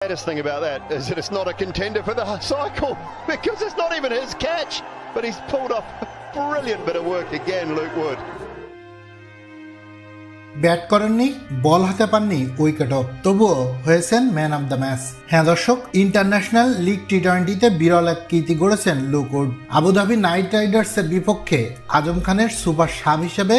The saddest thing about that is that it's not a contender for the cycle because it's not even his catch, but he's pulled off a brilliant bit of work again, Luke Wood. Bat করেননি, বল হাতে পাননি, উইকেটও, তবুও হয়েছেন man of the match. হ্যাঁ দর্শক, international league টি-20তে বিরল এক কীর্তি গড়েছেন লুক উড। আবুধাবি নাইট রাইডার্সের বিপক্ষে আজম খানের সুপার সাব হিসেবে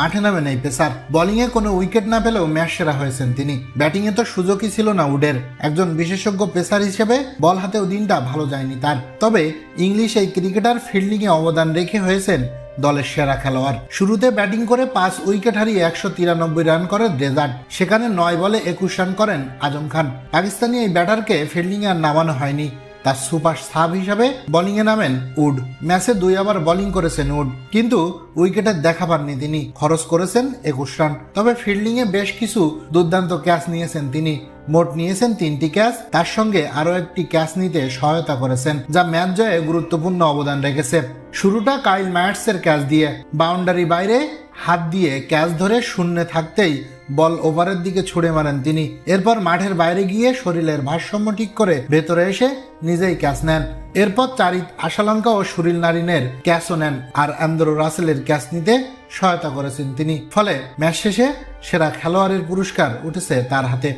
মাঠে নামেন এই পেসার। বোলিংয়ে কোনো উইকেট না পেলেও ম্যাচ সেরা হয়েছেন তিনি। ব্যাটিংয়ে তো সুযোগই ছিল না উডের। একজন বিশেষজ্ঞ পেসার হিসেবে বল হাতেও দিনটা ভালো যায়নি তার। তবে ইংলিশ এই ক্রিকেটার ফিল্ডিংয়ে অবদান রেখে হয়েছেন দলের সেরা খেলোয়াড়। শুরুতে ব্যাটিং করে 5 উইকেট হারিয়ে 193 রান করে ডেজার্ট। সেখানে 9 বলে 21 রান করেন আজম খান। পাকিস্তানি এই ব্যাটারকে ফিল্ডিংয়ে আর নামানো হয়নি। তার সুপার সাব হিসাবে বোলিংয়ে নামেন উড। ম্যাচে 2 ওভার বোলিং করেছেন উড, কিন্তু উইকেটের দেখা পাননি তিনি। খরচ করেছেন 21 রান। তবে ফিল্ডিংয়ে বেশ কিছু দুর্দান্ত ক্যাচ নিয়েছেন তিনি। মোট নিয়েছেন 3টি ক্যাচ, তার সঙ্গে আরো একটি ক্যাচ নিতে সহায়তা করেছেন, যা ম্যাচ জয়ে গুরুত্বপূর্ণ অবদান রেখেছে। শুরুটা কাইল মায়ার্সের ক্যাচ দিয়ে। বাউন্ডারি বাইরে হাত দিয়ে ক্যাচ ধরে শূন্যে থাকতেই বল ওভারের দিকে ছুড়ে মারেন তিনি। এরপর মাঠের বাইরে গিয়ে শরীরের ভারসাম্য ঠিক করে ভেতরে এসে নিজেই ক্যাচ নেন। এরপর চারিত আশালঙ্কা ও সুনীল নারিনের ক্যাচও নেন, আর অ্যান্দ্রু রাসেলের ক্যাচ নিতে সহায়তা করেছেন তিনি। ফলে ম্যাচ শেষে সেরা খেলোয়াড়ের পুরস্কার উঠেছে তার হাতে।